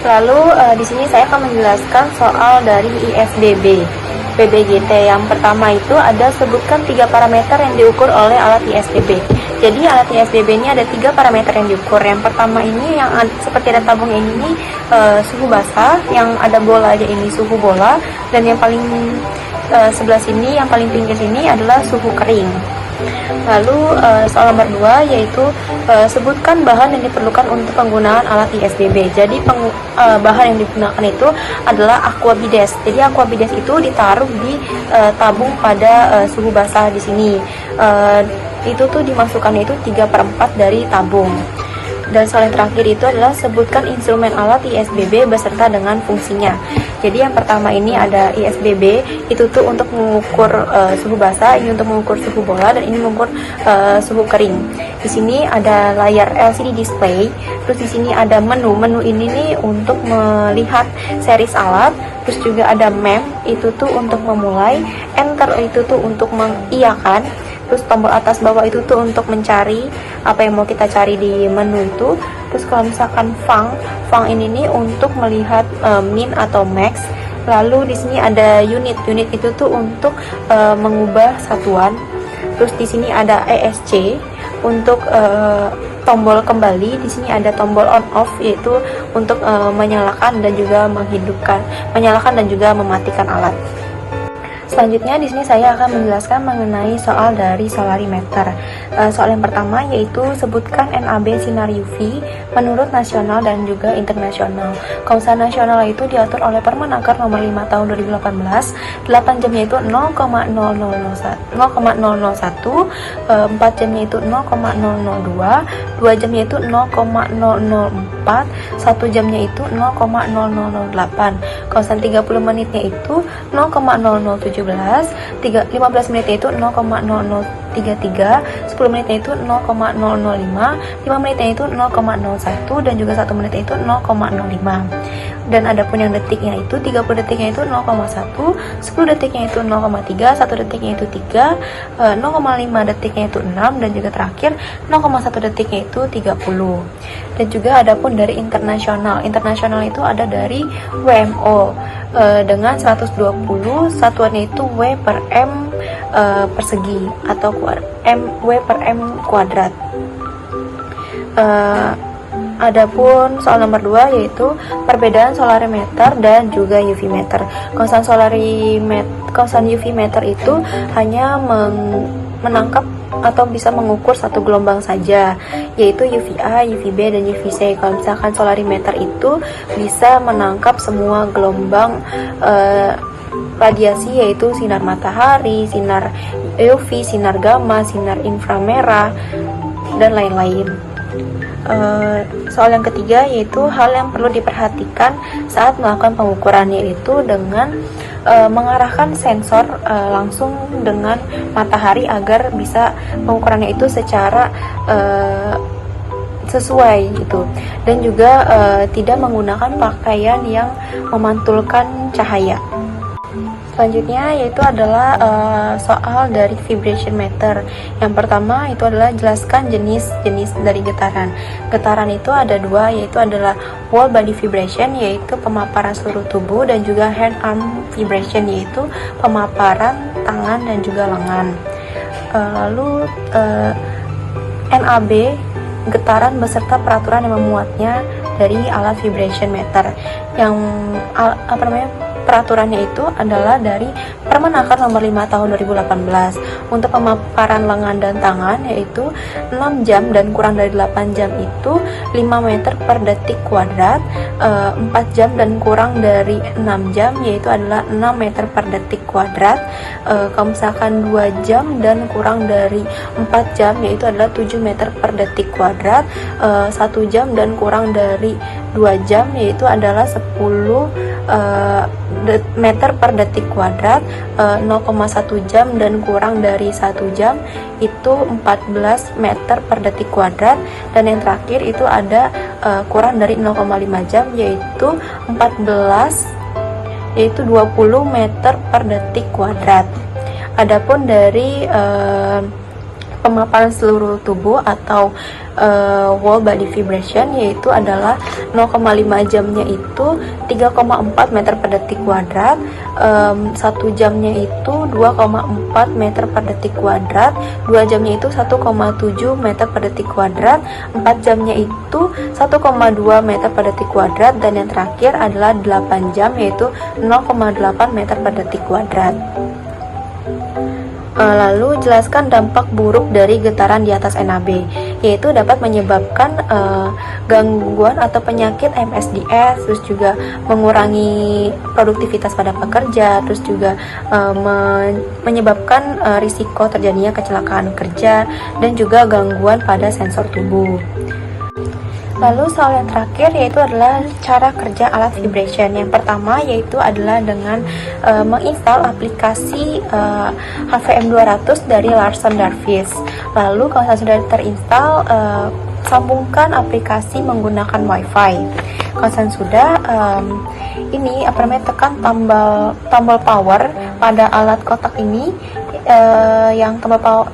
Lalu di sini saya akan menjelaskan soal dari ISBB BBGT. Yang pertama itu ada sebutkan 3 parameter yang diukur oleh alat ISBB. Jadi alat ISBB ini ada 3 parameter yang diukur. Yang pertama ini yang seperti ada tabungnya ini suhu basah, yang ada bolanya ini suhu bola, dan yang paling sebelah sini, yang paling pinggir sini adalah suhu kering. Lalu soal nomor 2 yaitu sebutkan bahan yang diperlukan untuk penggunaan alat ISBB. Jadi bahan yang digunakan itu adalah aquabides. Jadi aquabides itu ditaruh di tabung pada suhu basah di sini. Itu tuh dimasukkannya itu 3/4 dari tabung. Dan soal yang terakhir itu adalah sebutkan instrumen alat ISBB beserta dengan fungsinya. Jadi yang pertama ini ada ISBB, itu tuh untuk mengukur suhu basah, ini untuk mengukur suhu bola, dan ini mengukur suhu kering. Di sini ada layar LCD display, terus di sini ada menu. Menu ini nih untuk melihat series alat, terus juga ada mem, itu tuh untuk memulai, enter itu tuh untuk mengiyakan, terus tombol atas bawah itu tuh untuk mencari apa yang mau kita cari di menu itu. Terus kalau misalkan fang ini nih untuk melihat min atau max. Lalu di sini ada unit itu tuh untuk mengubah satuan. Terus di sini ada ESC untuk tombol kembali. Di sini ada tombol on off, yaitu untuk menyalakan dan juga menyalakan dan juga mematikan alat. Selanjutnya di sini saya akan menjelaskan mengenai soal dari solarimeter. Soal yang pertama yaitu sebutkan NAB sinar UV menurut nasional dan juga internasional. Kalau misalnya nasional itu diatur oleh Permenaker nomor 5 tahun 2018, 8 jamnya itu 0,001, 4 jamnya itu 0,002, 2 jamnya itu 0,004, 1 jamnya itu 0,0008. Kalau misalnya 30 menitnya itu 0,0017, 15 menitnya itu 0,0033, 10 menitnya itu 0,005, 5 menitnya itu 0,01, dan juga 1 menitnya itu 0,05. Dan adapun yang detiknya itu 30 detiknya itu 0,1, 10 detiknya itu 0,3, 1 detiknya itu 3, 0,5 detiknya itu 6, dan juga terakhir 0,1 detiknya itu 30. Dan juga adapun dari internasional itu ada dari WMO dengan 120, satuannya itu W per M persegi atau W per M kuadrat. Adapun soal nomor 2 yaitu perbedaan solarimeter dan juga UV meter. Kalau UV meter itu hanya menangkap atau bisa mengukur satu gelombang saja, yaitu UVA, UVB, dan UVC. Kalau misalkan solarimeter itu bisa menangkap semua gelombang radiasi, yaitu sinar matahari, sinar UV, sinar gamma, sinar inframerah, dan lain-lain. Soal yang ketiga yaitu hal yang perlu diperhatikan saat melakukan pengukuran, yaitu dengan mengarahkan sensor langsung dengan matahari agar bisa pengukurannya itu secara sesuai gitu, dan juga tidak menggunakan pakaian yang memantulkan cahaya. Selanjutnya yaitu adalah soal dari vibration meter. Yang pertama itu adalah jelaskan jenis-jenis dari getaran. Getaran itu ada 2, yaitu adalah whole body vibration, yaitu pemaparan seluruh tubuh, dan juga hand arm vibration, yaitu pemaparan tangan dan juga lengan. Lalu NAB getaran beserta peraturan yang memuatnya dari alat vibration meter. Yang peraturannya itu adalah dari Permenaker nomor 5 tahun 2018. Untuk pemaparan lengan dan tangan yaitu 6 jam dan kurang dari 8 jam itu 5 meter per detik kuadrat, 4 jam dan kurang dari 6 jam yaitu adalah 6 meter per detik kuadrat. Kalau misalkan 2 jam dan kurang dari 4 jam yaitu adalah 7 meter per detik kuadrat, 1 jam dan kurang dari 2 jam yaitu adalah 10 meter per detik kuadrat, 0,1 jam dan kurang dari 1 jam itu 14 meter per detik kuadrat, dan yang terakhir itu ada kurang dari 0,5 jam yaitu 20 meter per detik kuadrat. Adapun dari pemaparan seluruh tubuh atau whole body vibration, yaitu adalah 0,5 jamnya itu 3,4 meter per detik kuadrat, 1 jamnya itu 2,4 meter per detik kuadrat, 2 jamnya itu 1,7 meter per detik kuadrat, 4 jamnya itu 1,2 meter per detik kuadrat, dan yang terakhir adalah 8 jam yaitu 0,8 meter per detik kuadrat. Lalu jelaskan dampak buruk dari getaran di atas NAB, yaitu dapat menyebabkan gangguan atau penyakit MSDS, terus juga mengurangi produktivitas pada pekerja, terus juga menyebabkan risiko terjadinya kecelakaan kerja, dan juga gangguan pada sensor tubuh. Lalu soal yang terakhir yaitu adalah cara kerja alat vibration. Yang pertama yaitu adalah dengan menginstal aplikasi HVM200 dari Larsen Darvis. Lalu kalau sudah terinstal, sambungkan aplikasi menggunakan WiFi. Kalau sudah, tekan tombol power pada alat kotak ini. Yang tombol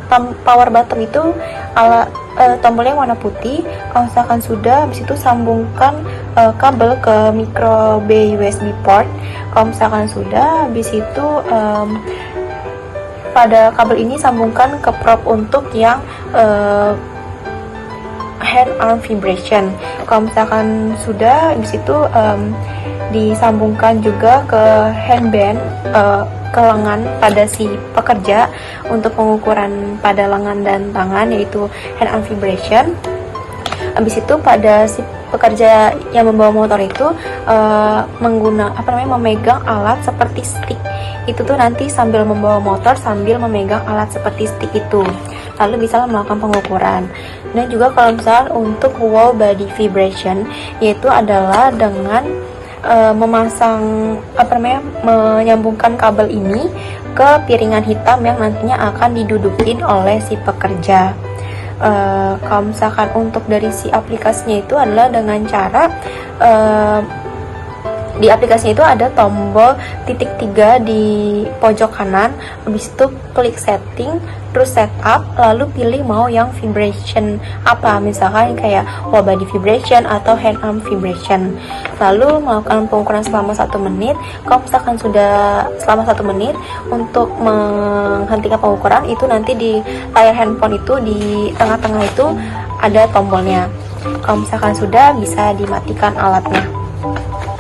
power button itu tombolnya warna putih. Kalau misalkan sudah, habis itu sambungkan kabel ke micro B USB port. Kalau misalkan sudah, habis itu pada kabel ini sambungkan ke probe untuk yang hand arm vibration. Kalau misalkan sudah, habis itu disambungkan juga ke handband, ke lengan pada si pekerja untuk pengukuran pada lengan dan tangan, yaitu hand arm vibration. Habis itu pada si pekerja yang membawa motor itu memegang alat seperti stick. Itu tuh nanti sambil membawa motor sambil memegang alat seperti stick itu, lalu bisa melakukan pengukuran. Dan juga kalau misalnya untuk whole body vibration, yaitu adalah dengan menyambungkan kabel ini ke piringan hitam yang nantinya akan didudukin oleh si pekerja. Kalau misalkan untuk dari si aplikasinya itu adalah dengan cara di aplikasinya itu ada tombol titik 3 di pojok kanan, habis itu klik setting, terus setup, lalu pilih mau yang vibration apa, misalkan kayak whole body vibration atau hand arm vibration, lalu melakukan pengukuran selama 1 menit. Kalau misalkan sudah selama 1 menit, untuk menghentikan pengukuran itu nanti di layar handphone itu di tengah-tengah itu ada tombolnya. Kalau misalkan sudah, bisa dimatikan alatnya.